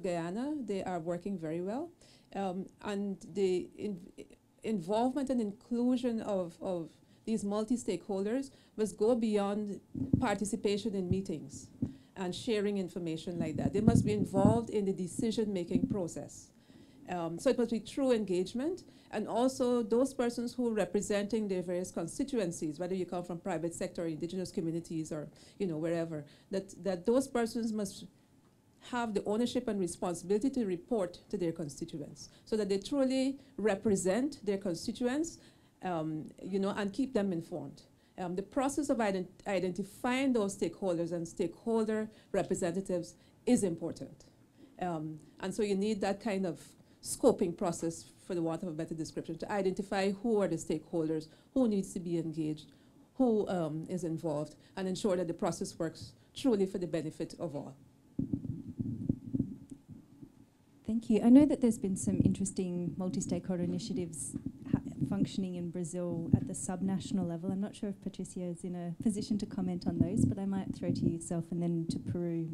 Guyana, they are working very well. And the involvement and inclusion of these multi-stakeholders must go beyond participation in meetings and sharing information like that. They must be involved in the decision-making process. So it must be true engagement, and also those persons who are representing their various constituencies, whether you come from private sector, or indigenous communities, or wherever, that those persons must have the ownership and responsibility to report to their constituents, so that they truly represent their constituents, and keep them informed. The process of identifying those stakeholders and stakeholder representatives is important. And so you need that kind of scoping process, for the want of a better description, to identify who are the stakeholders, who needs to be engaged, who is involved, and ensure that the process works truly for the benefit of all. Thank you. I know that there's been some interesting multi-stakeholder initiatives functioning in Brazil at the subnational level. I'm not sure if Patricia is in a position to comment on those, but I might throw to yourself and then to Peru.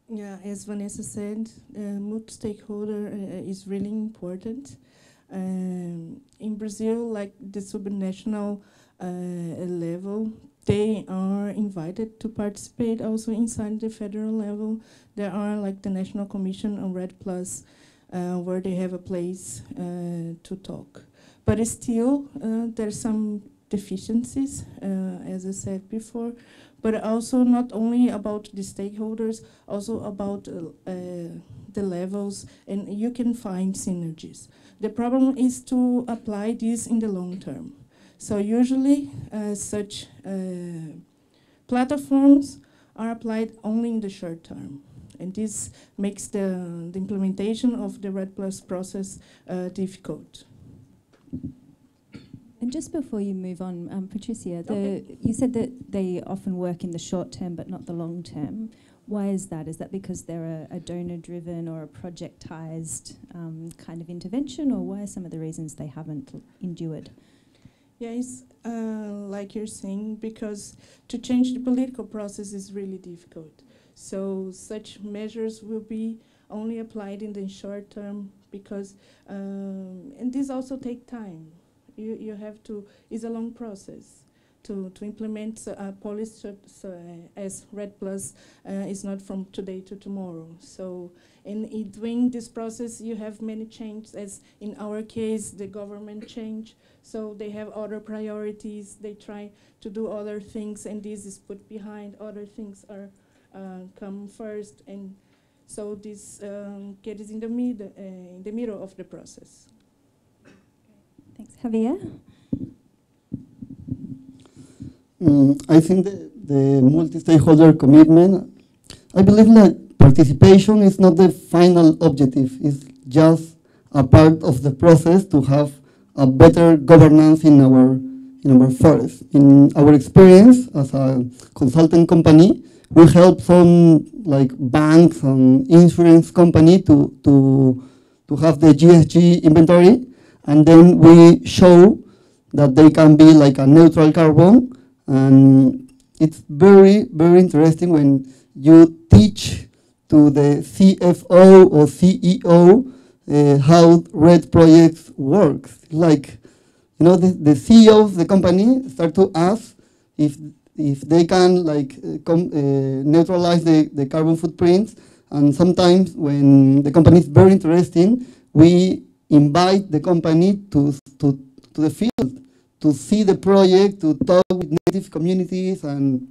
Yeah, as Vanessa said, multi-stakeholder is really important. In Brazil, like the subnational level, they are invited to participate also inside the federal level. There are like the National Commission on REDD+, where they have a place to talk. But still, there's some deficiencies, as I said before, but also not only about the stakeholders, also about the levels, and you can find synergies. The problem is to apply this in the long term. So usually such platforms are applied only in the short term. And this makes the implementation of the REDD+ process difficult. And just before you move on, Patricia, Okay. you said that they often work in the short term but not the long term. Why is that? Is that because they're a donor-driven or a projectized kind of intervention, or why are some of the reasons they haven't endured? Yes, like you're saying, because to change the political process is really difficult. So such measures will be only applied in the short term because, and this also takes time. You have to, it's a long process to implement a policy as REDD+ is not from today to tomorrow. So in doing this process, you have many changes, as in our case, the government change. So they have other priorities, they try to do other things, and this is put behind, other things are come first, and so this gets in the middle of the process. Thanks. Javier? I think the multi-stakeholder commitment, I believe that participation is not the final objective, it's just a part of the process to have a better governance in our forest. In our experience as a consulting company, we help some like banks and insurance company to have the GHG inventory, and then we show that they can be like a neutral carbon. And it's very, very interesting when you teach to the CFO or CEO how REDD projects works. Like, the CEO of the company start to ask if they can like neutralize the carbon footprints. And sometimes when the company is very interesting, we invite the company to the field to see the project, to talk with native communities. And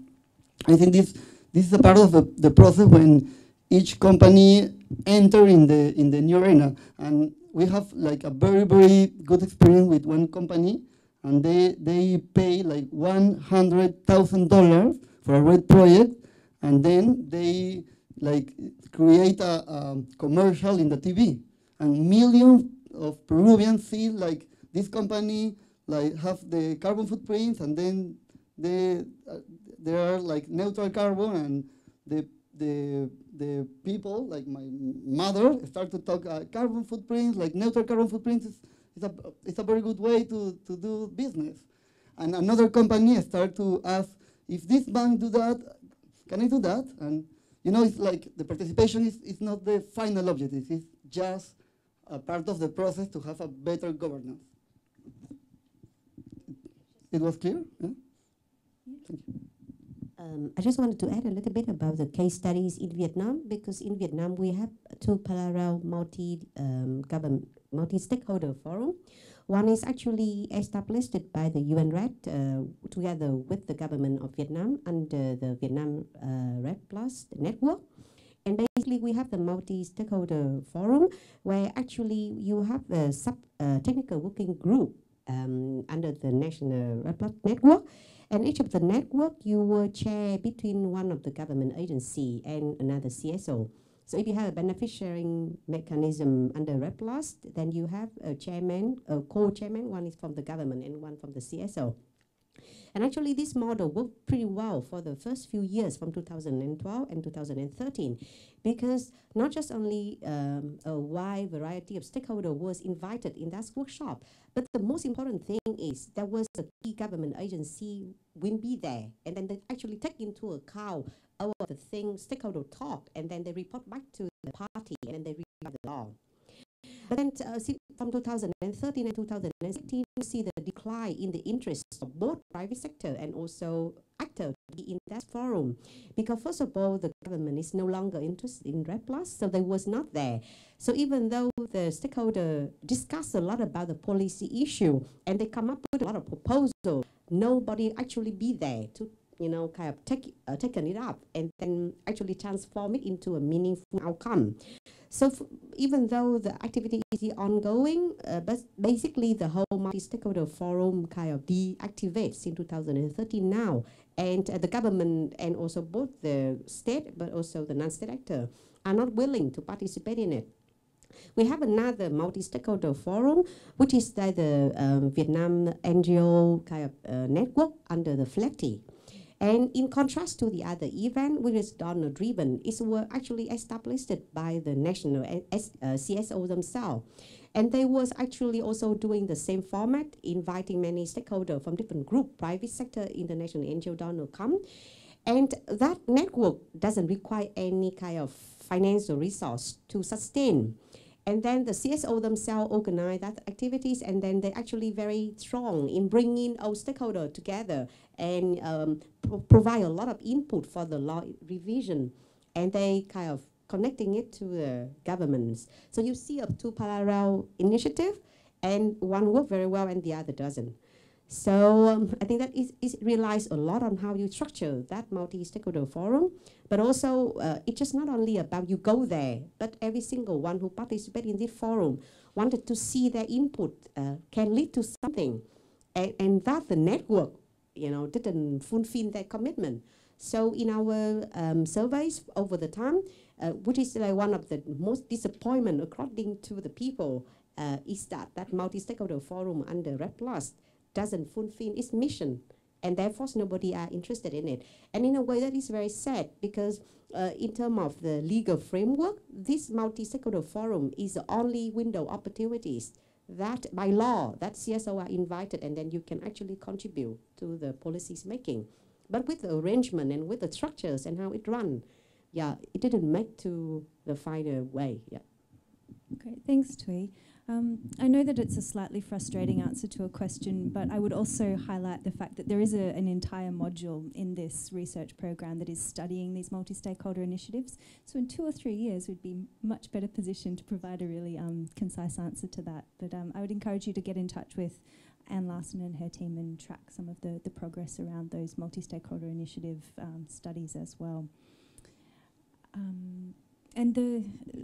I think this is a part of the process when each company enter in the new arena. And we have like a very, very good experience with one company, and they pay like $100,000 for a REDD project, and then they like create a commercial in the TV, and millions of Peruvians see like this company like have the carbon footprints, and then they are like neutral carbon, and the people like my mother start to talk carbon footprints, like neutral carbon footprints it's a very good way to do business. And another company start to ask, if this bank do that, can I do that? And You know, it's like the participation is not the final objective, it's just a part of the process to have a better governance. It was clear? Yeah? Thank you. I just wanted to add a little bit about the case studies in Vietnam, because in Vietnam we have two parallel multi-stakeholder forum. One is actually established by the UN REDD together with the government of Vietnam under the Vietnam REDD Plus network. And basically we have the multi-stakeholder forum where actually you have a technical working group under the National REDD Plus network. And each of the network you will chair between one of the government agency and another CSO. So if you have a benefit sharing mechanism under REDD Plus, then you have a chairman, a co-chairman, one is from the government and one from the CSO. And actually this model worked pretty well for the first few years from 2012 and 2013, because not just only a wide variety of stakeholders was invited in that workshop, but the most important thing is there was a key government agency will be there, and then they actually take into account all of the things stakeholder talk, and then they report back to the party, and then they review the law. But then from 2013 and 2016, you see the decline in the interest of both private sector and also actors to be in that forum. Because first of all, the government is no longer interested in REDD Plus, so they was not there. So even though the stakeholder discuss a lot about the policy issue and they come up with a lot of proposals, nobody actually be there to kind of taken it up and then actually transform it into a meaningful outcome. So even though the activity is ongoing, but basically the whole multi-stakeholder forum kind of deactivates in 2013 now. And the government and also both the state but also the non-state actor are not willing to participate in it. We have another multi-stakeholder forum, which is the Vietnam NGO kind of network under the FLECTI. And in contrast to the other event, which is donor-driven, it was actually established by the national CSO themselves. And they was actually also doing the same format, inviting many stakeholders from different groups, private sector, international NGO donor come. And that network doesn't require any kind of financial resource to sustain. And then the CSO themselves organize that activities, and then they're actually very strong in bringing our stakeholders together and provide a lot of input for the law revision. And they kind of connecting it to the governments. So you see two parallel initiatives, and one works very well and the other doesn't. So I think that it relies a lot on how you structure that multi-stakeholder forum, but also it's just not only about you go there, but every single one who participates in this forum wanted to see their input can lead to something, and that the network, didn't fulfill their commitment. So in our surveys over the time, which is like one of the most disappointment according to the people, is that multi-stakeholder forum under REDD Plus doesn't fulfill its mission, and therefore nobody are interested in it. And in a way that is very sad, because in terms of the legal framework, this multi-stakeholder forum is the only window opportunities that by law that CSO are invited, and then you can actually contribute to the policies making. But with the arrangement and with the structures and how it run, it didn't make to the final way. Great, thanks, Thuy. I know that it's a slightly frustrating answer to a question, but I would also highlight the fact that there is an entire module in this research program that is studying these multi-stakeholder initiatives. So in 2 or 3 years, we'd be much better positioned to provide a really concise answer to that. But I would encourage you to get in touch with Anne Larson and her team and track some of the progress around those multi-stakeholder initiative studies as well. And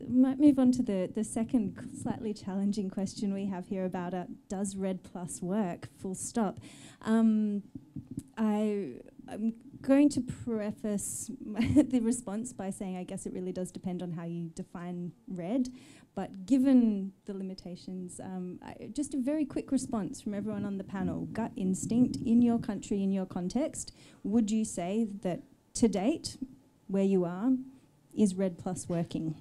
might move on to the second slightly challenging question we have here about does REDD Plus work, full stop. I'm going to preface the response by saying I guess it really does depend on how you define REDD, but given the limitations, just a very quick response from everyone on the panel. Gut instinct, in your country, in your context, would you say that to date, where you are, is REDD Plus working?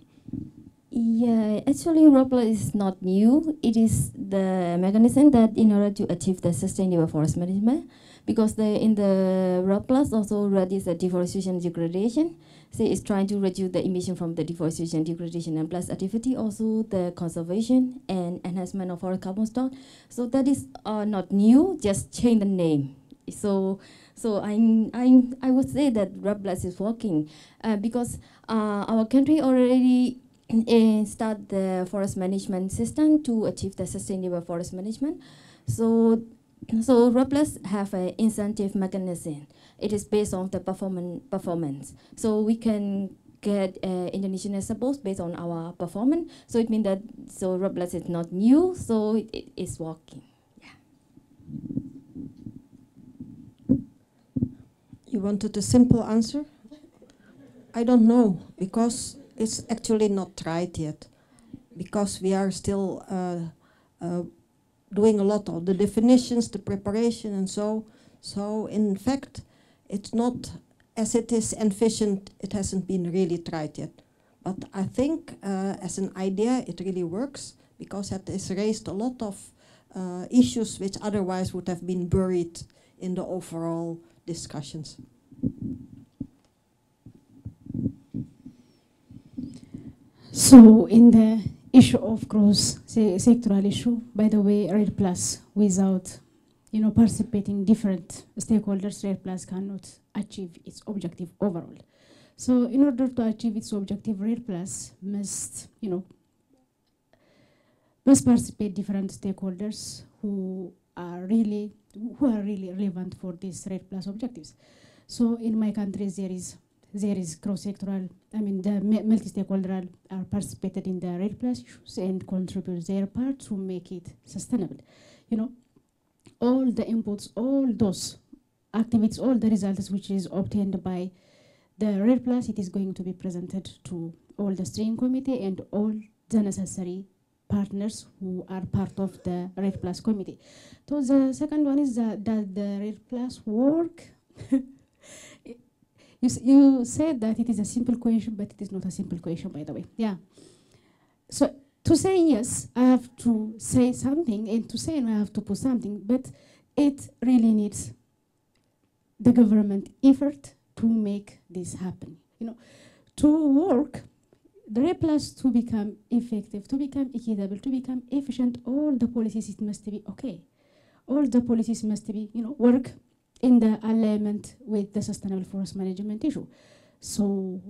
Yeah, actually, REDD is not new. It is the mechanism that in order to achieve the sustainable forest management, because in the REDD also REDD is a deforestation degradation. So it's trying to reduce the emission from the deforestation, degradation, and plus activity, also the conservation and enhancement of our carbon stock. So that is not new, just change the name. So I would say that REDD is working because our country already start the forest management system to achieve the sustainable forest management. So REDD have an incentive mechanism. It is based on the performance. So we can get Indonesian support based on our performance. So it means that REDD is not new, so it is working. Yeah. You wanted a simple answer? I don't know, because it's actually not tried yet, because we are still doing a lot of the definitions, the preparation, and so in fact, it's not as it is envisioned. It hasn't been really tried yet, but I think as an idea, it really works, because it has raised a lot of issues which otherwise would have been buried in the overall discussions. So in the issue of cross sectoral issue, by the way, REDD+ without participating different stakeholders, REDD+ cannot achieve its objective overall. So in order to achieve its objective, REDD+ must participate different stakeholders who are really relevant for these REDD+ objectives. So in my country, there is cross-sectoral, the multi-stakeholder are participated in the REDD+ issues and contribute their part to make it sustainable. All the inputs, all those activities, all the results which is obtained by the REDD+, it is going to be presented to all the steering committee and all the necessary partners who are part of the REDD+ committee. So the second one is that the REDD+ work. You said that it is a simple question, but it is not a simple question, by the way. Yeah. So to say yes, I have to say something, and to say no, I have to put something, but it really needs the government effort to make this happen. To work, the REDD+ to become effective, to become equitable, to become efficient, all the policies, it must be okay. All the policies must be, work in the alignment with the sustainable forest management issue. So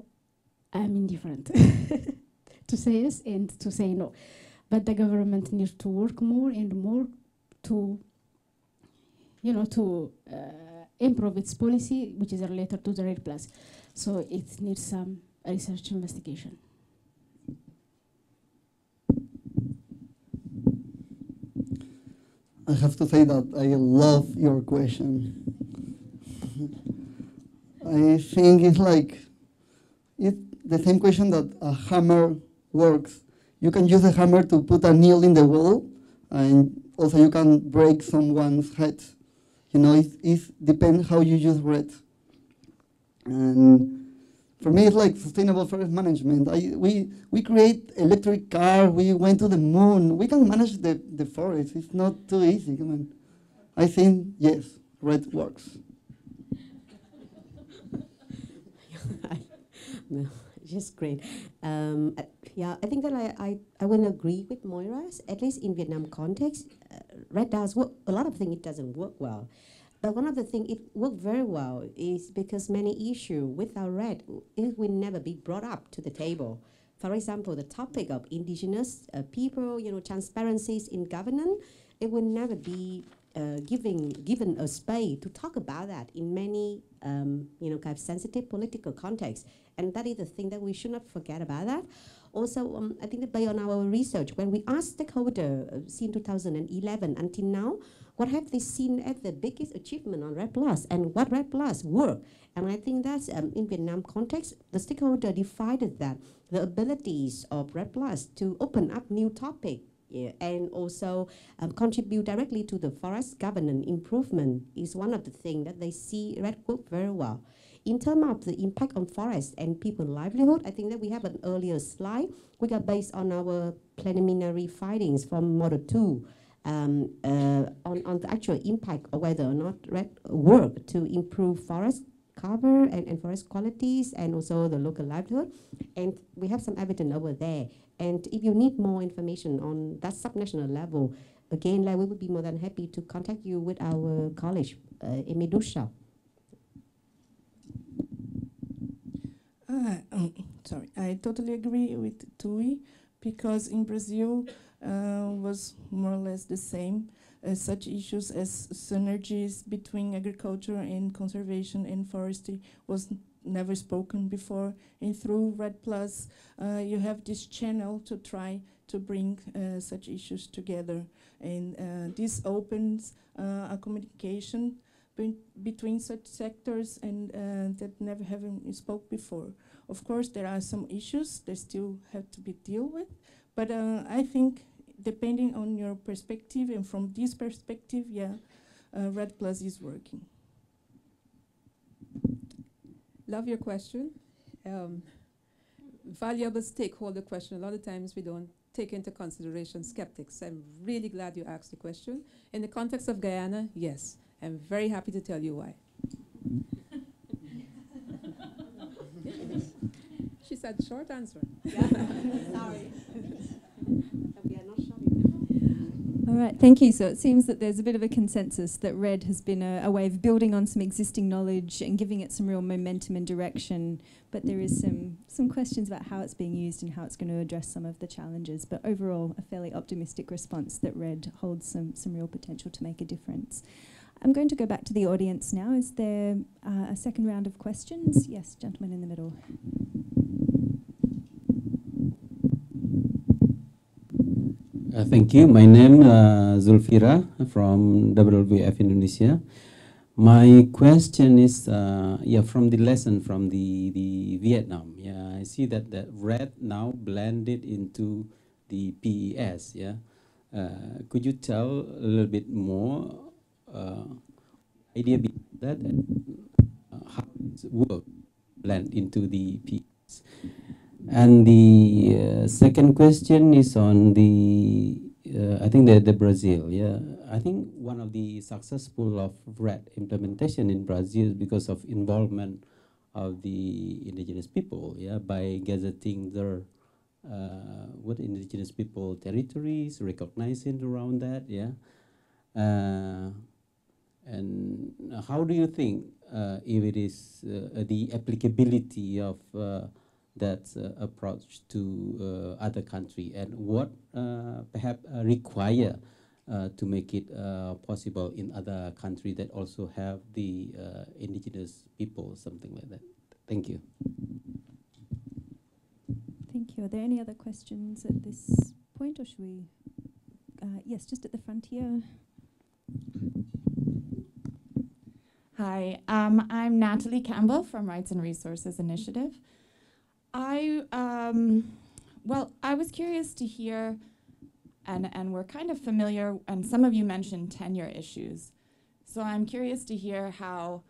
I'm indifferent to say yes and to say no. But the government needs to work more and more to, to improve its policy, which is related to the REDD+. So it needs some research investigation. I have to say that I love your question. I think it's the same question that a hammer works. You can use a hammer to put a nail in the wall, and also you can break someone's head. It depends how you use REDD. And for me, it's like sustainable forest management. We create electric car. We went to the moon. We can manage the forest. It's not too easy. I think, yes, REDD works. No, just great. Yeah, I think that I will agree with Moira's, at least in Vietnam context. REDD does work. A lot of things it doesn't work well. But one of the things it worked very well is because many issues without REDD, it will never be brought up to the table. For example, the topic of indigenous people, transparencies in governance, it will never be given a space to talk about that in many kind of sensitive political contexts. And that is the thing that we should not forget about that. Also, I think that based on our research, when we asked stakeholders since 2011 until now, what have they seen as the biggest achievement on REDD+ and what REDD+ work? And I think that's in Vietnam context, the stakeholder decided that the abilities of REDD+ to open up new topics and also contribute directly to the forest governance improvement is one of the things that they see REDD work very well. in terms of the impact on forest and people's livelihood, I think that we have an earlier slide, which are based on our preliminary findings from Model 2 on the actual impact of whether or not REDD work to improve forest cover and forest qualities and also the local livelihood. And we have some evidence over there. And if you need more information on that subnational level, again, we would be more than happy to contact you with our college in Medusa. Sorry, I totally agree with Tui, because in Brazil was more or less the same. Such issues as synergies between agriculture and conservation and forestry was never spoken before. And through REDD+, you have this channel to try to bring such issues together. And this opens a communication between such sectors and that never haven't spoke before. Of course, there are some issues that still have to be dealt with, but I think depending on your perspective and from this perspective, yeah, REDD+ is working. Love your question. Valuable stakeholder question. A lot of times we don't take into consideration skeptics. I'm really glad you asked the question. In the context of Guyana, yes. I'm very happy to tell you why. She said short answer. Yeah. Sorry. We are not sure. All right, thank you. So it seems that there's a bit of a consensus that REDD has been a way of building on some existing knowledge and giving it some real momentum and direction, but there is some questions about how it's being used and how it's going to address some of the challenges. But overall, a fairly optimistic response that REDD holds some real potential to make a difference. I'm going to go back to the audience now. Is there a second round of questions? Yes, gentleman in the middle. Thank you. My name is Zulfira from WWF Indonesia. My question is, from the lesson from the Vietnam. Yeah, I see that REDD now blended into the PES. Yeah, could you tell a little bit more idea behind that and how it work blend into the PES? And the second question is on the, I think the Brazil, yeah. I think one of the successful of REDD implementation in Brazil is because of involvement of the indigenous people, yeah, by gazetting their, what indigenous people territories, recognizing around that, yeah. And how do you think if it is the applicability of that approach to other country, and what perhaps require to make it possible in other countries that also have the indigenous people, something like that? Thank you. Thank you. Are there any other questions at this point, or should we? Yes, just at the front here. Hi, I'm Natalie Campbell from Rights and Resources Initiative. I was curious to hear, and we're kind of familiar, and some of you mentioned tenure issues. So I'm curious to hear how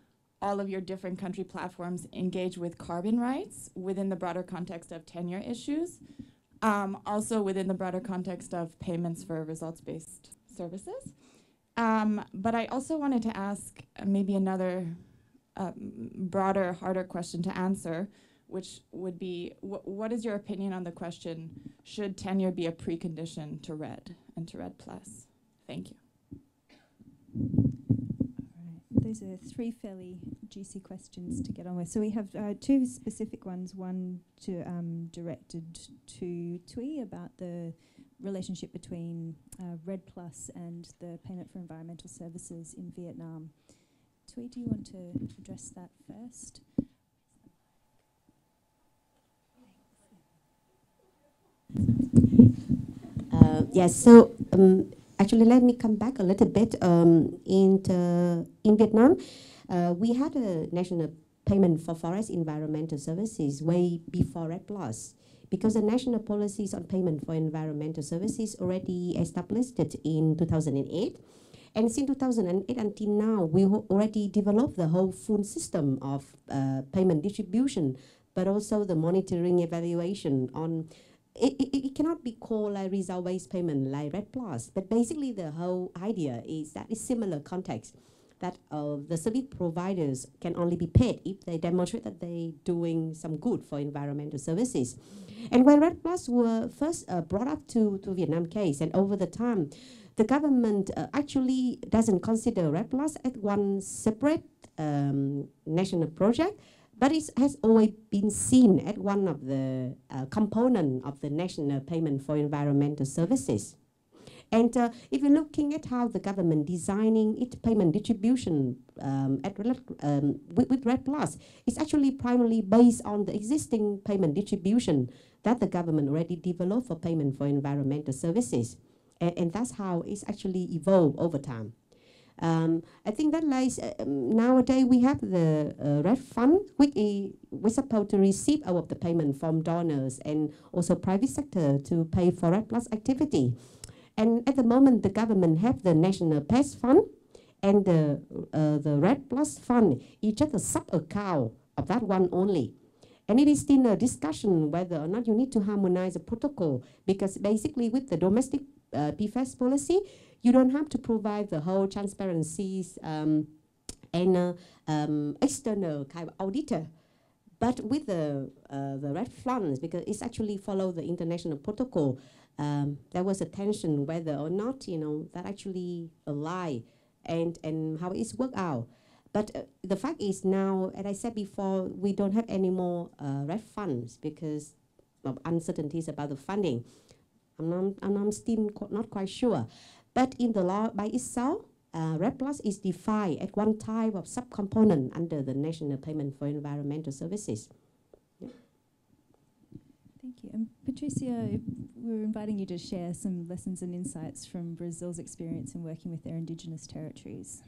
all of your different country platforms engage with carbon rights within the broader context of tenure issues, also within the broader context of payments for results-based services. But I also wanted to ask maybe another broader, harder question to answer, which would be, what is your opinion on the question, should tenure be a precondition to REDD and to REDD+? Thank you. Those are three fairly juicy questions to get on with. So we have two specific ones, one directed to Tui about the relationship between REDD+ and the payment for environmental services in Vietnam. Tui, do you want to address that first? Yes, so actually let me come back a little bit. In Vietnam, we had a national payment for forest environmental services way before REDD+, because the national policies on payment for environmental services already established it in 2008. And since 2008 until now, we already developed the whole full system of payment distribution, but also the monitoring evaluation on. It cannot be called like result-based payment like REDD+, but basically the whole idea is that it's similar context, that the service providers can only be paid if they demonstrate that they're doing some good for environmental services. And when REDD+ were first brought up to Vietnam case, and over the time, the government actually doesn't consider REDD+ as one separate national project, but it has always been seen as one of the components of the national payment for environmental services. And if you're looking at how the government designing its payment distribution with REDD+, it's actually primarily based on the existing payment distribution that the government already developed for payment for environmental services. And that's how it's actually evolved over time. I think that lies, nowadays we have the REDD fund, which we're supposed to receive all of the payment from donors and also private sector to pay for REDD+ activity. And at the moment, the government have the National PES Fund, and the REDD+ fund is just a sub-account of that one only. And it is still a discussion whether or not you need to harmonize the protocol, because basically with the domestic PFAS policy, you don't have to provide the whole transparencies and external kind of auditor. But with the REDD funds, because it's actually follow the international protocol, there was a tension whether or not, that actually align and how it's worked out. But the fact is now, as I said before, we don't have any more REDD funds because of uncertainties about the funding. I'm still not quite sure. But in the law by itself, REDD+ is defined as one type of subcomponent under the National Payment for Environmental Services. Yeah. Thank you. And Patricia, we're inviting you to share some lessons and insights from Brazil's experience in working with their indigenous territories.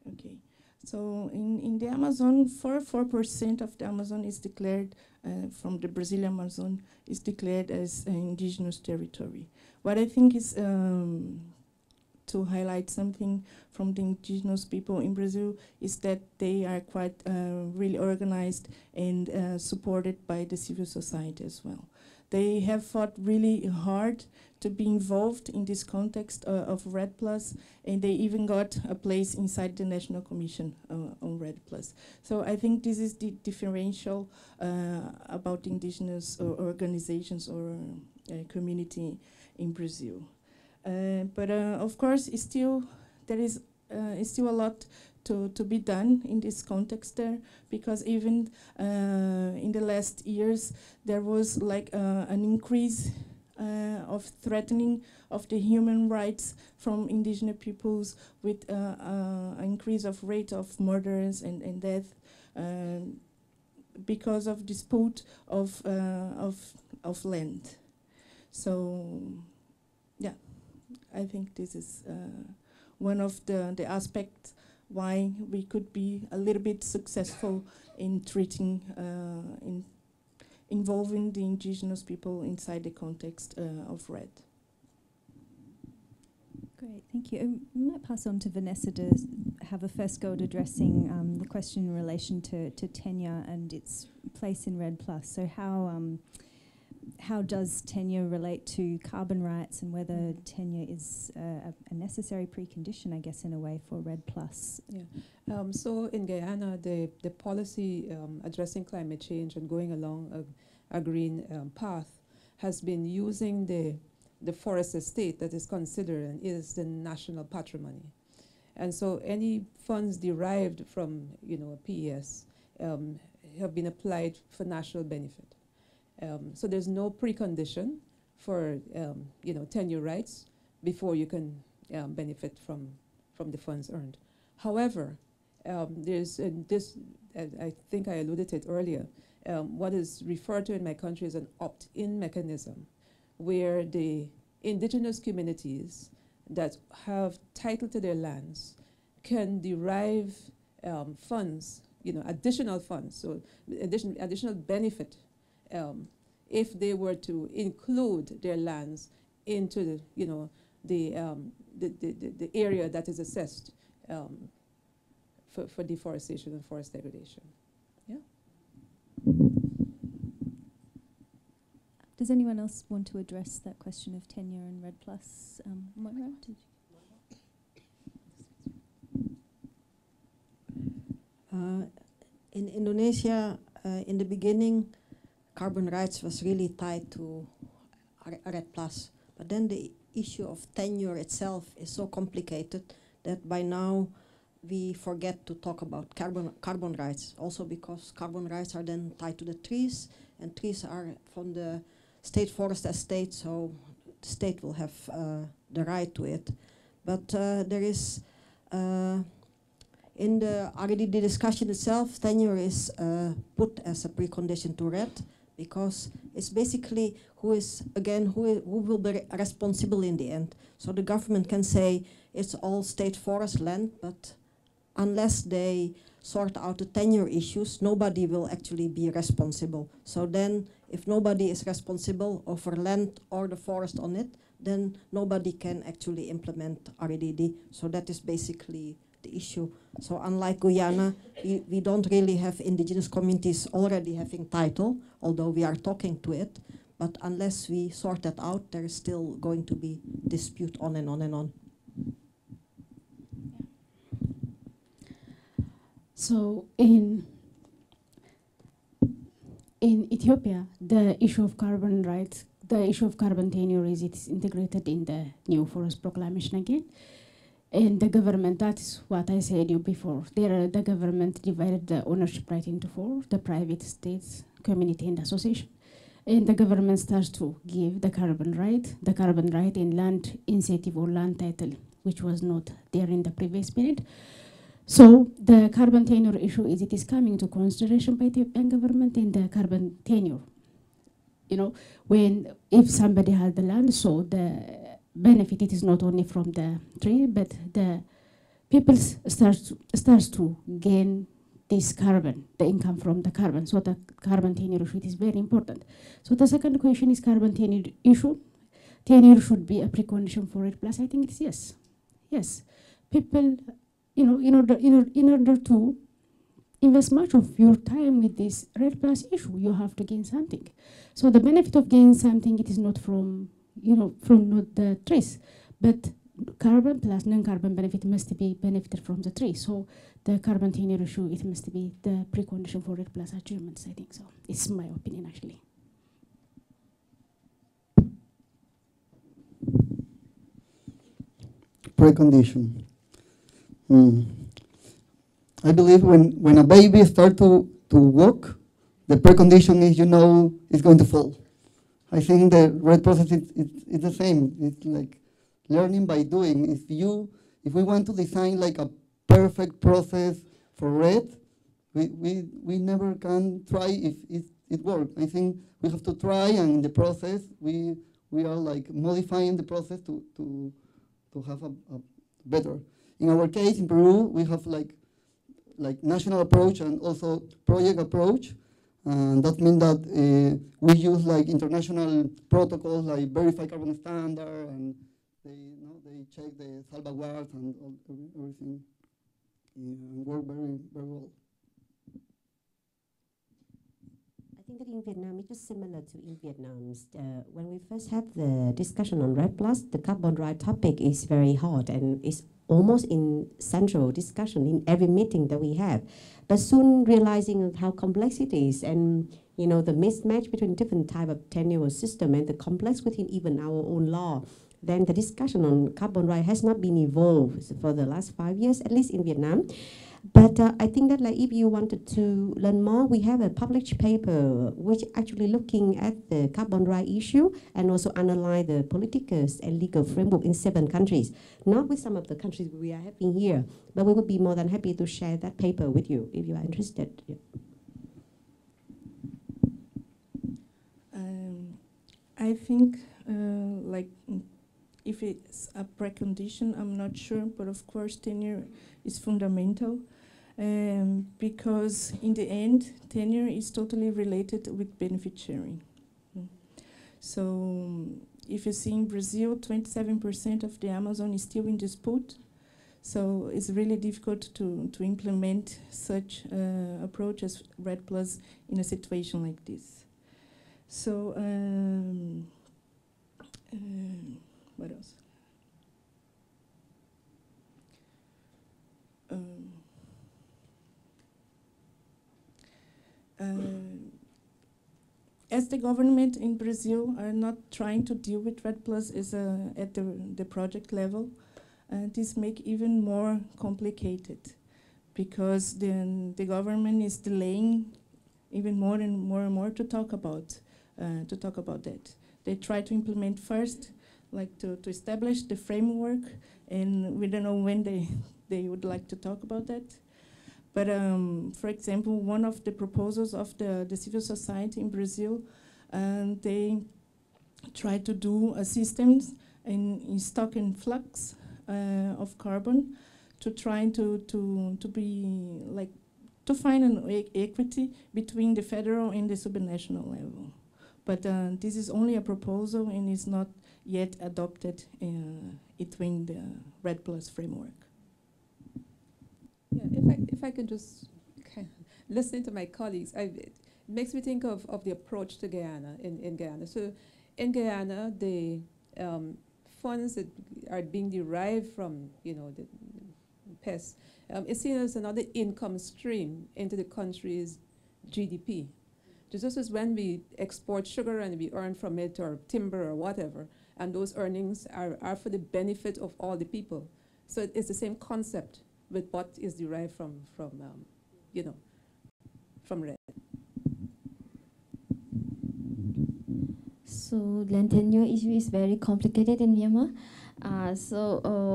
Okay. So in the Amazon, 4% of the Amazon is declared, from the Brazilian Amazon, is declared as an indigenous territory. What I think is to highlight something from the indigenous people in Brazil is that they are quite really organized and supported by the civil society as well. They have fought really hard to be involved in this context of REDD+, and they even got a place inside the National Commission on REDD+. So I think this is the differential about indigenous organizations or community in Brazil. But of course, there is still a lot to be done in this context there, because even in the last years there was like an increase of threatening of the human rights from indigenous peoples, with an increase of rate of murders and death because of dispute of land. So yeah, I think this is one of the aspects why we could be a little bit successful in treating, involving the indigenous people inside the context of REDD. Great, thank you. I might pass on to Vanessa to have a first go at addressing the question in relation to tenure and its place in REDD+. So how does tenure relate to carbon rights, and whether tenure is a necessary precondition, I guess, in a way, for REDD+? Yeah. So in Guyana, the policy addressing climate change and going along a green path has been using the forest estate that is considered and is the national patrimony. And so any funds derived from, PES have been applied for national benefit. So there's no precondition for tenure rights before you can benefit from the funds earned. However, there's this, I think I alluded to it earlier, what is referred to in my country as an opt-in mechanism, where the indigenous communities that have title to their lands can derive funds, additional funds, so additional benefit if they were to include their lands into the the area that is assessed for deforestation and forest degradation. Yeah. Does anyone else want to address that question of tenure and REDD+? Moira, did you? In Indonesia, in the beginning, carbon rights was really tied to REDD+. But then the issue of tenure itself is so complicated that by now we forget to talk about carbon rights. Also because carbon rights are then tied to the trees, and trees are from the state forest estate, so the state will have the right to it. But there is, in the REDD discussion itself, tenure is put as a precondition to REDD, because it's basically who will be responsible in the end. So the government can say it's all state forest land, but unless they sort out the tenure issues, nobody will actually be responsible. So then, if nobody is responsible over land or the forest on it, then nobody can actually implement REDD. So that is basically the issue. So unlike Guyana, we don't really have indigenous communities already having title, although we are talking to it. But unless we sort that out, there is still going to be dispute on and on and on. So in Ethiopia, the issue of carbon rights, the issue of carbon tenure is integrated in the new forest proclamation again. And the government, that's what I said you before. The government divided the ownership right into four: the private, states, community, and association. And the government starts to give the carbon right in land incentive or land title, which was not there in the previous period. So the carbon tenure issue it is coming to consideration by the Ethiopian government in the carbon tenure. You know, if somebody has the land, so the benefit it is not only from the tree, but the people starts to gain this carbon, the income from the carbon. So the carbon tenure issue is very important. So the second question is carbon tenure issue. Tenure should be a precondition for it. Plus, I think it's yes. Yes, people, you know, in order to invest much of your time with this REDD+ issue, you have to gain something. So the benefit of gaining something, it is not from, from not the trees, but carbon plus non-carbon benefit must be benefited from the tree. So the carbon tenure issue, it must be the precondition for REDD+ achievements, I think so. It's my opinion, actually. Precondition. I believe when a baby starts to walk, the precondition is, it's going to fall. I think the REDD process is the same. It's like learning by doing. If we want to design like a perfect process for REDD, we never can try if it works. I think we have to try, and in the process we are like modifying the process to have a better. In our case, in Peru, we have like national approach and also project approach. And that means that we use like international protocols like verified carbon standard, and they check the salvaguards and everything, and work very, very well. I think that in Vietnam, it is similar to in Vietnam. When we first had the discussion on REDD+, the carbon right topic is very hot and is almost in central discussion in every meeting that we have. But soon realizing how complex it is, and the mismatch between different type of tenure system and the complex within even our own law, then the discussion on carbon right has not been evolved for the last 5 years, at least in Vietnam. But I think that if you wanted to learn more, we have a published paper which actually looking at the carbon right issue and also analyze the political and legal framework in 7 countries. Not with some of the countries we are having here, but we would be more than happy to share that paper with you if you are interested. Yeah. I think if it's a precondition, I'm not sure, but of course tenure is fundamental, because in the end, tenure is totally related with benefit sharing. So if you see in Brazil, 27% of the Amazon is still in dispute. So it's really difficult to implement such approach as REDD+ in a situation like this. So what else? As the government in Brazil are not trying to deal with REDD+ at the project level, this make even more complicated, because then the government is delaying even more and more to talk about that. They try to implement first, like to establish the framework, and we don't know when they would like to talk about that. But for example, one of the proposals of the civil society in Brazil, they try to do a system in stock and flux of carbon, to try to be like to find an equity between the federal and the subnational level. But this is only a proposal and is not yet adopted between the REDD+ framework. Yeah, if I can just listen to my colleagues, it makes me think of the approach to Guyana in Guyana. So in Guyana, the funds that are being derived from the pests is seen as another income stream into the country's GDP. Just as when we export sugar and we earn from it, or timber or whatever, and those earnings are for the benefit of all the people. So it's the same concept with what is derived from REDD. So land tenure issue is very complicated in Myanmar.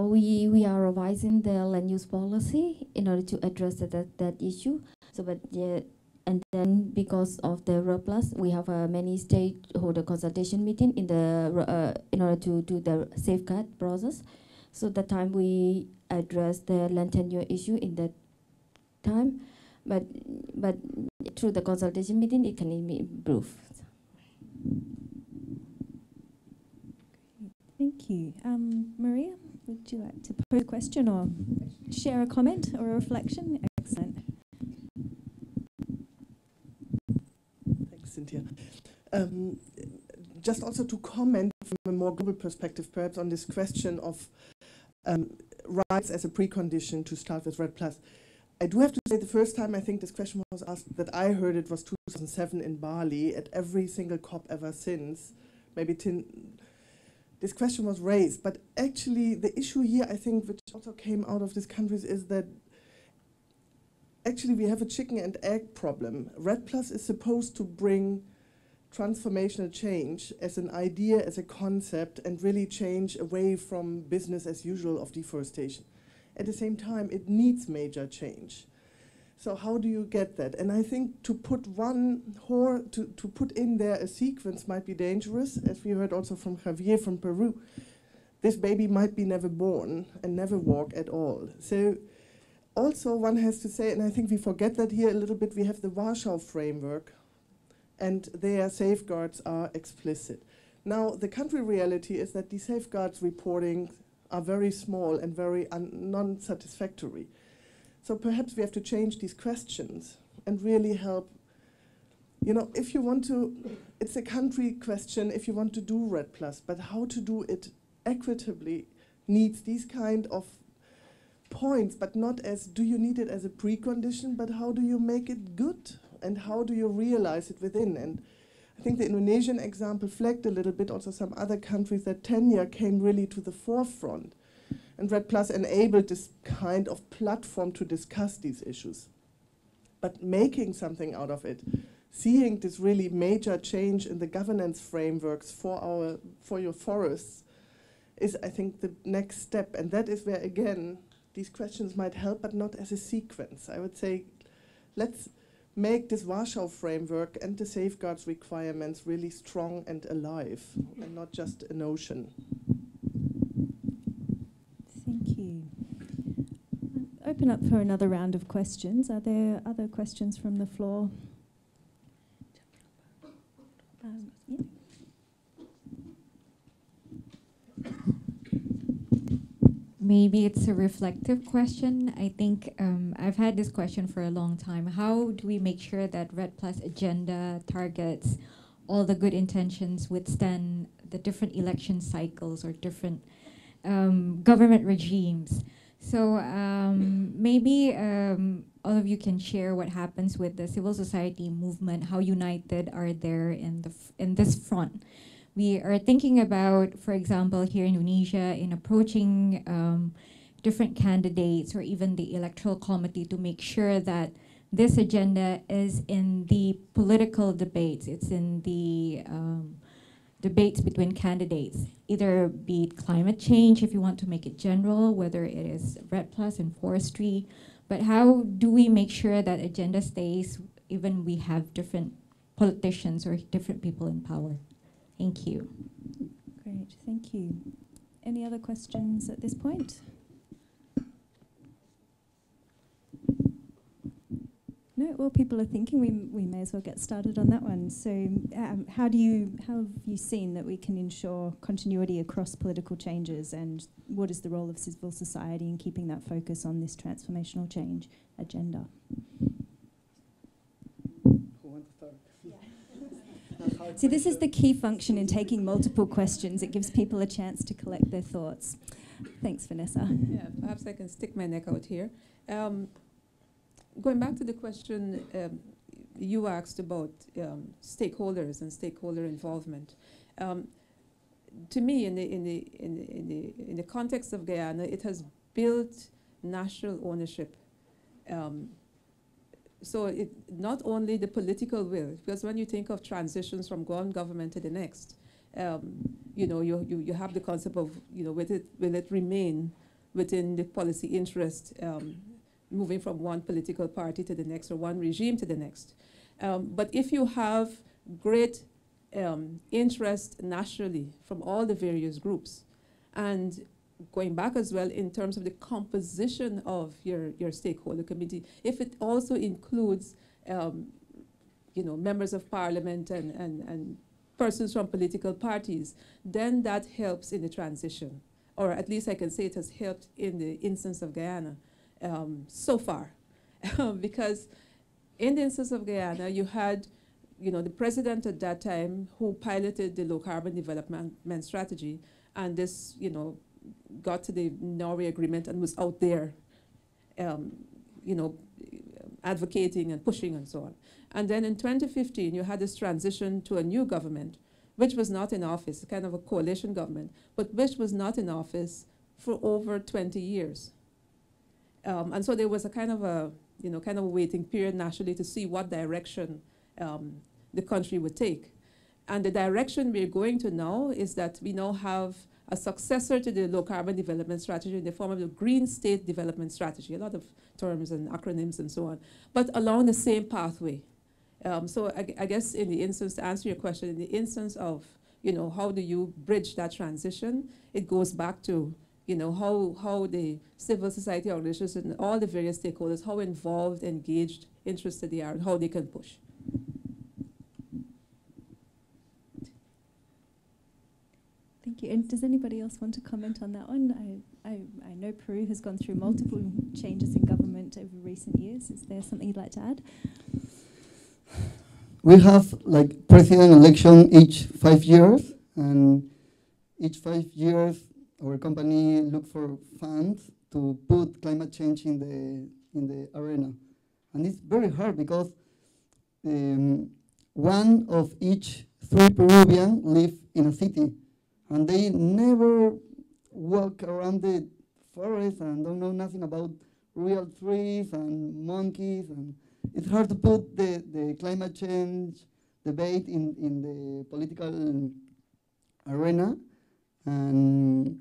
We are revising the land use policy in order to address that issue. So, but yeah, and then because of the REDD+, we have many stakeholder consultation meeting in order to do the safeguard process. So that time we address the land tenure issue in that time, but through the consultation meeting it can be improved. Thank you. Maria, would you like to pose a question or share a comment or a reflection? Excellent. Thanks, Cynthia. Just also to comment from a more global perspective, perhaps, on this question of rights as a precondition to start with REDD+. I do have to say, the first time I think this question was asked that I heard it was 2007 in Bali. At every single COP ever since, maybe this question was raised. But actually, the issue here, I think, which also came out of these countries, is that actually we have a chicken and egg problem. REDD+ is supposed to bring transformational change as an idea, as a concept, and really change away from business as usual of deforestation. At the same time, it needs major change. So how do you get that? And I think to put to put in there a sequence might be dangerous, as we heard also from Javier from Peru. This baby might be never born and never walk at all. So also one has to say, and I think we forget that here a little bit, we have the Warsaw Framework, and their safeguards are explicit. Now, the country reality is that these safeguards reporting are very small and very non-satisfactory. So perhaps we have to change these questions and really help. If you want to, it's a country question if you want to do REDD+, but how to do it equitably needs these kind of points, but not as, do you need it as a precondition, but how do you make it good? And how do you realize it within? And I think the Indonesian example flagged a little bit also some other countries that tenure came really to the forefront. And REDD+ enabled this kind of platform to discuss these issues. But making something out of it, seeing this really major change in the governance frameworks for your forests is, I think, the next step. And that is where, again, these questions might help, but not as a sequence. I would say, let's make this Warsaw Framework and the safeguards requirements really strong and alive, and not just a notion. Thank you. Open up for another round of questions. Are there other questions from the floor? Yeah. Maybe it's a reflective question. I think I've had this question for a long time. How do we make sure that REDD Plus agenda targets all the good intentions withstand the different election cycles or different government regimes? So maybe all of you can share what happens with the civil society movement, how united are they in this front. We are thinking about, for example, here in Indonesia, in approaching different candidates or even the electoral committee to make sure that this agenda is in the political debates, it's in the debates between candidates, either be it climate change, if you want to make it general, whether it is REDD Plus and forestry, but how do we make sure that agenda stays even we have different politicians or different people in power? Thank you. Great, thank you. Any other questions at this point? No, well, people are thinking we may as well get started on that one. So how have you seen that we can ensure continuity across political changes, and what is the role of civil society in keeping that focus on this transformational change agenda? See, this is the key function in taking multiple questions. It gives people a chance to collect their thoughts. Thanks, Vanessa. Yeah, perhaps I can stick my neck out here. Going back to the question you asked about stakeholders and stakeholder involvement, to me, in the context of Guyana, it has built national ownership. So it not only the political will, because when you think of transitions from one government to the next, you have the concept of, will it remain within the policy interest, moving from one political party to the next or one regime to the next. But if you have great interest nationally from all the various groups, and going back as well in terms of the composition of your stakeholder committee, if it also includes members of parliament and persons from political parties, then that helps in the transition. Or at least I can say it has helped in the instance of Guyana so far. Because in the instance of Guyana, you had the president at that time who piloted the low carbon development strategy, and this got to the Norway agreement and was out there advocating and pushing and so on. And then in 2015, you had this transition to a new government, which was not in office, kind of a coalition government, but which was not in office for over 20 years. And so there was a kind of a waiting period nationally to see what direction the country would take. And the direction we're going to now is that we now have a successor to the low carbon development strategy in the form of the green state development strategy, a lot of terms and acronyms and so on, but along the same pathway. So I guess in the instance, to answer your question, in the instance of, how do you bridge that transition, it goes back to, how the civil society organizations and all the various stakeholders, how involved, engaged, interested they are, and how they can push. Thank you. And does anybody else want to comment on that one? I know Peru has gone through multiple changes in government over recent years. Is there something you'd like to add? We have president election each 5 years, and each 5 years our company look for funds to put climate change in the arena. And it's very hard because one of each 3 Peruvians live in a city, and they never walk around the forest and don't know nothing about real trees and monkeys. And it's hard to put the climate change debate in the political arena. And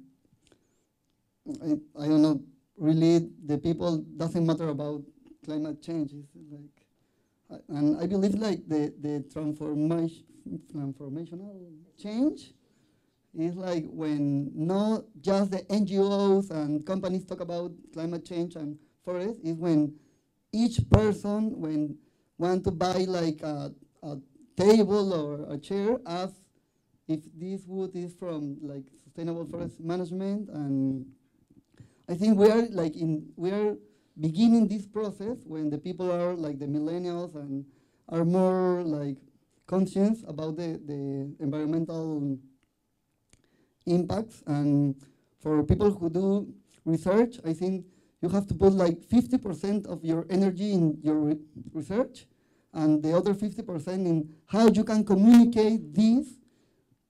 I don't know, really the people doesn't matter about climate change. It's and I believe the transformational change is when not just the NGOs and companies talk about climate change and forest, is when each person, when want to buy a table or a chair, ask if this wood is from sustainable forest management, and I think we are beginning this process when the people are like the millennials and are more like conscious about the environmental impacts. And for people who do research, I think you have to put like 50% of your energy in your research and the other 50% in how you can communicate this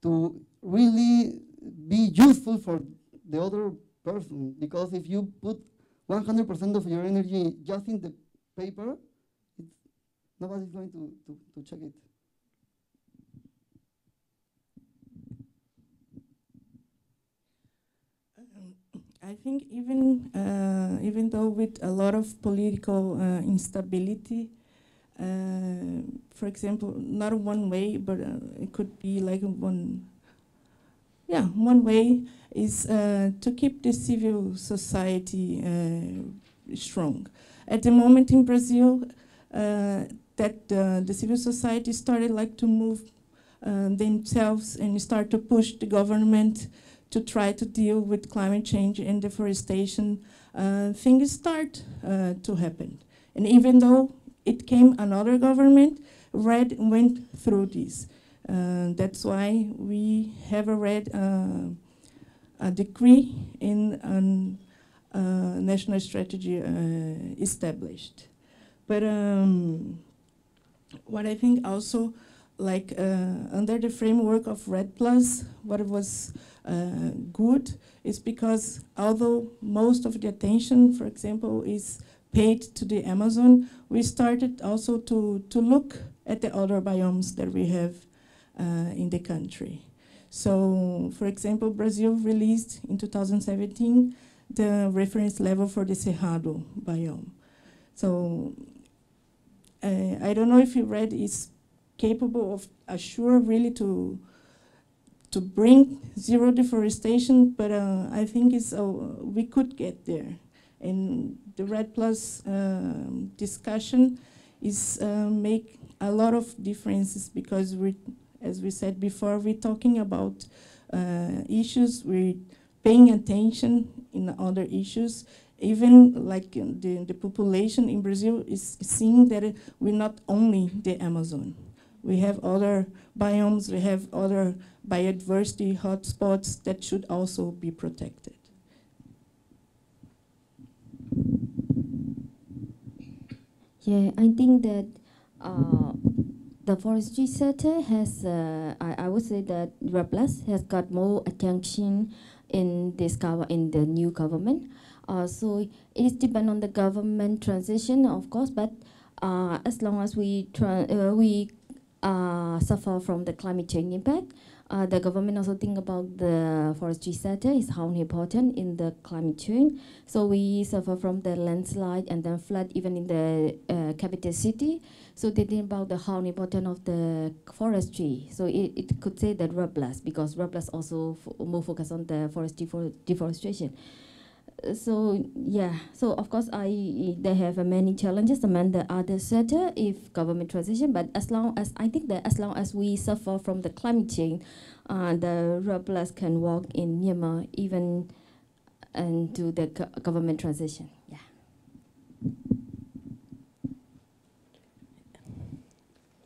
to really be useful for the other person. Because if you put 100% of your energy just in the paper, nobody's going to check it. I think even though with a lot of political instability, for example, not one way, but it could be like one way is to keep the civil society strong. At the moment in Brazil, that the civil society started like to move themselves and start to push the government to try to deal with climate change and deforestation. Things start to happen. And even though it came another government, REDD went through this. That's why we have a REDD a decree in national strategy established. But what I think also, like under the framework of REDD+, what was good is because although most of the attention, for example, is paid to the Amazon, we started also to look at the other biomes that we have in the country. So, for example, Brazil released in 2017 the reference level for the Cerrado biome. So, I don't know if REDD is capable of assure really to bring zero deforestation, but I think we could get there. And the REDD+ discussion is make a lot of differences because as we said before, we're talking about issues, we're paying attention in other issues. Even like the population in Brazil is seeing that we're not only the Amazon. We have other biomes, we have other biodiversity hotspots that should also be protected. Yeah, I think that the forestry sector has, I would say that REDD+ has got more attention in in the new government. So it depends on the government transition, of course, but as long as we suffer from the climate change impact, the government also think about the forestry sector is how important in the climate change. So we suffer from the landslide and then flood even in the capital city. So they think about the how important of the forestry. So it could say that REDD+, because REDD+ also more focus on the forestry for deforestation. So yeah, so of course they have many challenges among the other sector if government transition, but as long as I think that as long as we suffer from the climate change, the REDD+ can work in Myanmar even into the government transition. Yeah.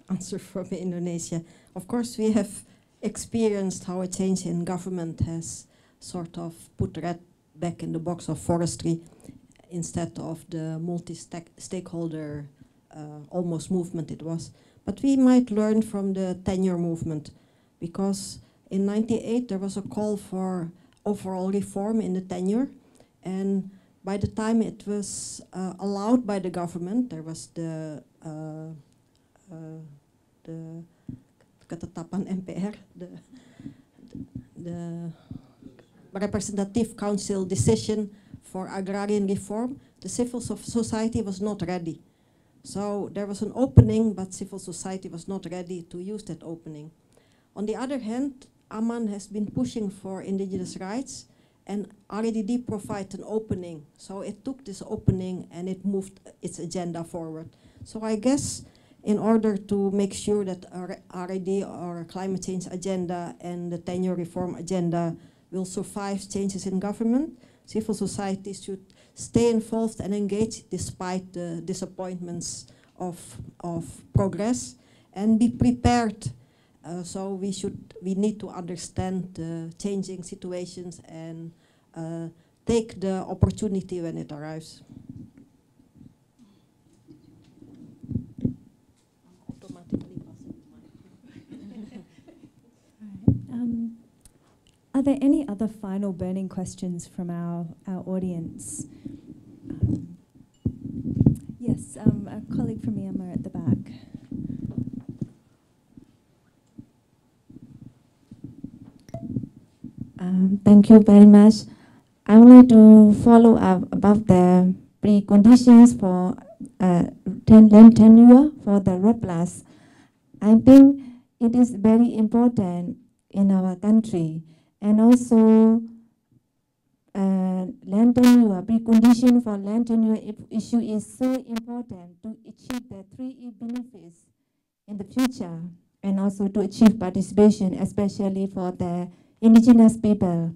Answer from Indonesia. Of course, we have experienced how a change in government has sort of put REDD back in the box of forestry instead of the multi-stakeholder almost movement it was. But we might learn from the tenure movement, because in '98 there was a call for overall reform in the tenure, and by the time it was allowed by the government, there was the ketetapan MPR, the Representative Council decision for agrarian reform. The civil society was not ready. So there was an opening, but civil society was not ready to use that opening. On the other hand, Aman has been pushing for indigenous rights, and REDD provided an opening. So it took this opening and it moved its agenda forward. So I guess in order to make sure that REDD or climate change agenda and the tenure reform agenda will survive changes in government. Civil society should stay involved and engage despite the disappointments of progress, and be prepared. So we need to understand the changing situations and take the opportunity when it arrives. Are there any other final burning questions from our audience? Yes, a colleague from Myanmar at the back. Thank you very much. I would like to follow up about the preconditions for land tenure for the REDD+. I think it is very important in our country, and also land tenure, precondition for land tenure issue is so important to achieve the 3E benefits in the future, and also to achieve participation, especially for the indigenous people.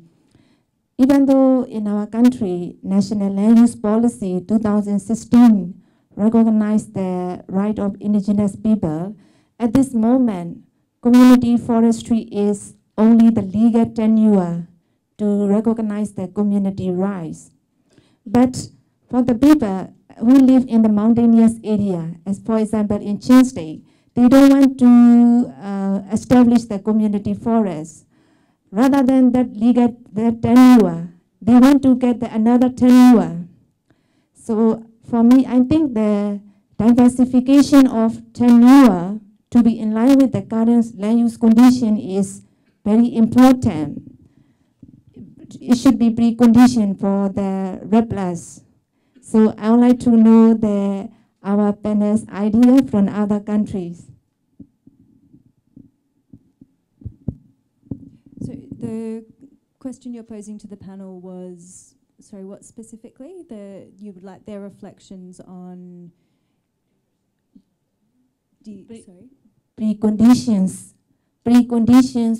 Even though in our country, National Land Use Policy 2016 recognized the right of indigenous people, at this moment, community forestry is only the legal tenure to recognize the community rights. But for the people who live in the mountainous area, as for example in Chin State, they don't want to establish the community forest. Rather than that legal tenure, they want to get another tenure. So for me, I think the diversification of tenure to be in line with the current land use condition is very important. It should be precondition for the REDD+. So I would like to know our panel's idea from other countries. So the question you're posing to the panel was, sorry, what specifically? You would like their reflections on preconditions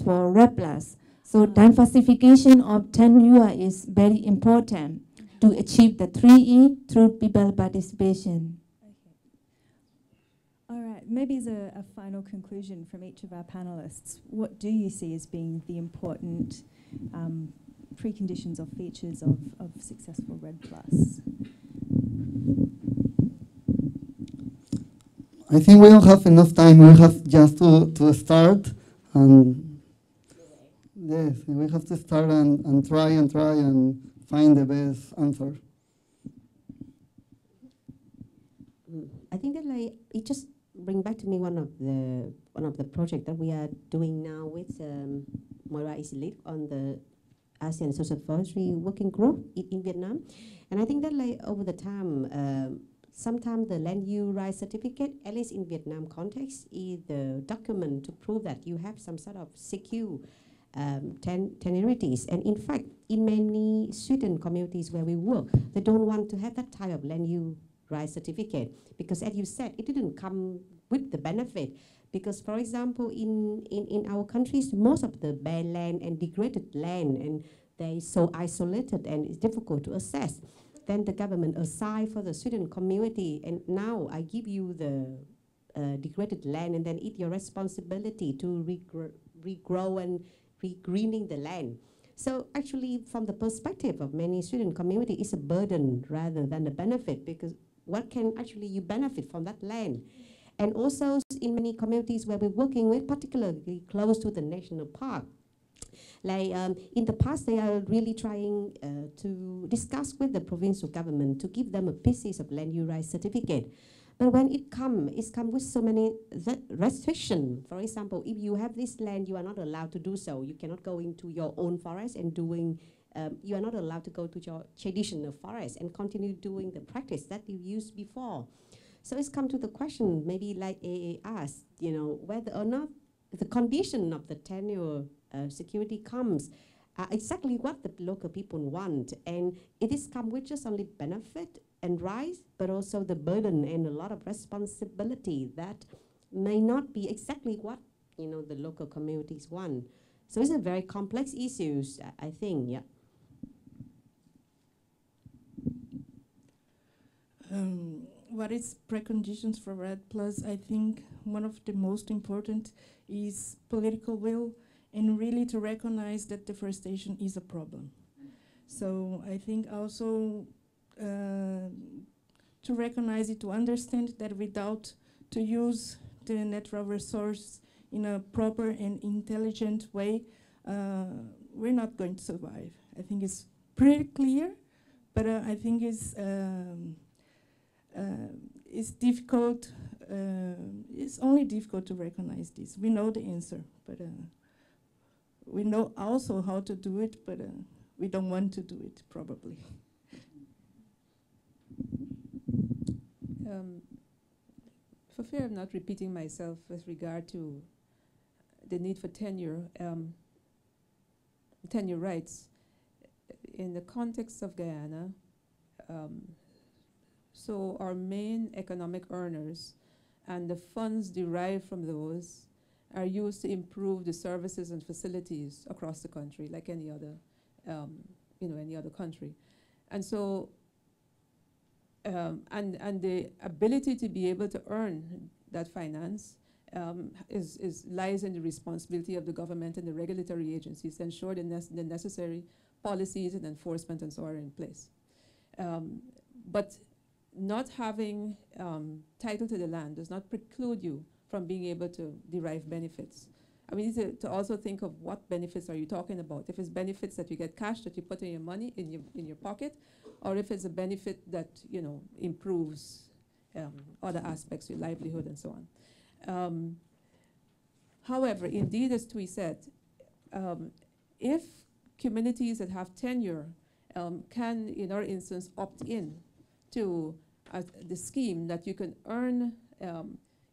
for REDD+. So diversification of tenure is very important to achieve the 3E through people participation. Okay. All right, maybe as a final conclusion from each of our panelists, what do you see as being the important preconditions or features of successful REDD+? I think we don't have enough time. We have just to start, and yes, we have to start and try and find the best answer. I think that it just brings back to me one of the projects that we are doing now with Moira is lead on the ASEAN Social Forestry Working Group in Vietnam, and I think that over the time. Sometimes the land use right certificate, at least in Vietnam context, is the document to prove that you have some sort of secure tenurities. And in fact, in many student communities where we work, they don't want to have that type of land use right certificate because, as you said, it didn't come with the benefit. Because, for example, in our countries, most of the bare land and degraded land, and they're so isolated and it's difficult to assess. Then the government assign for the student community, and now I give you the degraded land, and then it's your responsibility to regrow and regreening the land. So actually, from the perspective of many student community, it's a burden rather than a benefit, because what can actually you benefit from that land? And also in many communities where we're working with, particularly close to the national park, in the past, they are really trying to discuss with the provincial government to give them a pieces of land use right certificate. But when it comes with so many restrictions. For example, if you have this land, you are not allowed to do so. You cannot go into your own forest and doing, you are not allowed to go to your traditional forest and continue doing the practice that you used before. So it's come to the question, maybe like AA asked, whether or not the condition of the tenure security comes exactly what the local people want, and it is come with just only benefit and rights, but also the burden and a lot of responsibility that may not be exactly what the local communities want. So it's a very complex issues, I think, yeah. What is preconditions for REDD+? I think one of the most important is political will and really to recognize that deforestation is a problem. So I think also to recognize it, to understand that without to use the natural resource in a proper and intelligent way, we're not going to survive. I think it's pretty clear, but I think it's difficult. It's only difficult to recognize this. We know the answer, but we know also how to do it, but we don't want to do it, probably. For fear of not repeating myself with regard to the need for tenure rights, in the context of Guyana, so our main economic earners and the funds derived from those are used to improve the services and facilities across the country, like any other, any other country. And so, and the ability to be able to earn that finance lies in the responsibility of the government and the regulatory agencies to ensure the necessary policies and enforcement and so on are in place. But not having title to the land does not preclude you from being able to derive benefits. I mean, to also think of what benefits are you talking about. If it's benefits that you get cash that you put in your money in your pocket, or if it's a benefit that improves other aspects, your livelihood and so on. However, indeed, as Tui said, if communities that have tenure can, in our instance, opt in to the scheme that you can earn,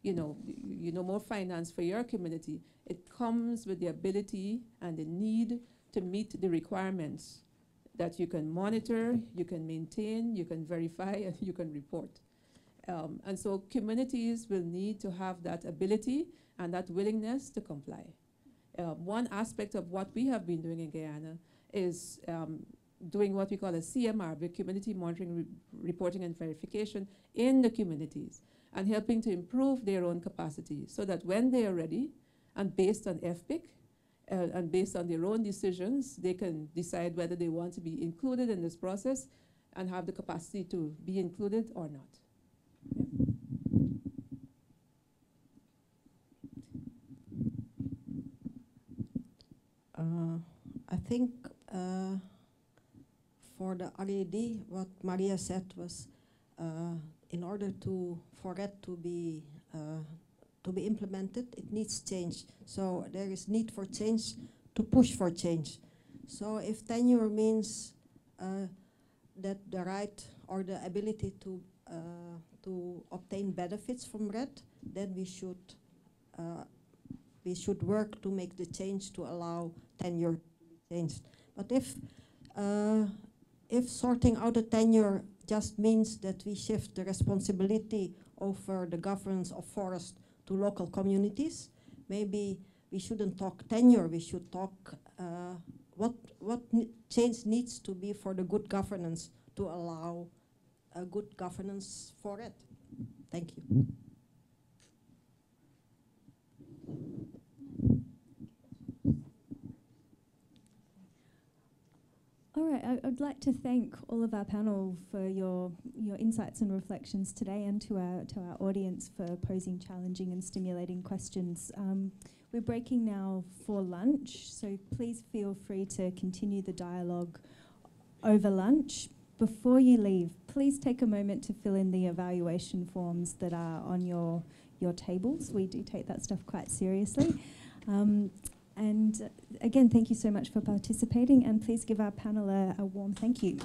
more finance for your community, it comes with the ability and the need to meet the requirements that you can monitor, you can maintain, you can verify, and you can report. And so communities will need to have that ability and that willingness to comply. One aspect of what we have been doing in Guyana is doing what we call a CMR, the Community Monitoring, Reporting and Verification in the communities, and helping to improve their own capacity so that when they are ready, and based on FPIC, and based on their own decisions, they can decide whether they want to be included in this process and have the capacity to be included or not. I think for the REDD, what Maria said was, in order for REDD to be implemented, it needs change. So there is need for change to push for change. So if tenure means that the right or the ability to obtain benefits from REDD, then we should work to make the change to allow tenure to be changed. But if sorting out a tenure just means that we shift the responsibility over the governance of forest to local communities, maybe we shouldn't talk tenure, we should talk what change needs to be for the good governance to allow a good governance for it. Thank you. All right, I'd like to thank all of our panel for your insights and reflections today, and to our audience for posing challenging and stimulating questions. We're breaking now for lunch, so please feel free to continue the dialogue over lunch. Before you leave, please take a moment to fill in the evaluation forms that are on your tables. We do take that stuff quite seriously. And again, thank you so much for participating, and please give our panel a warm thank you.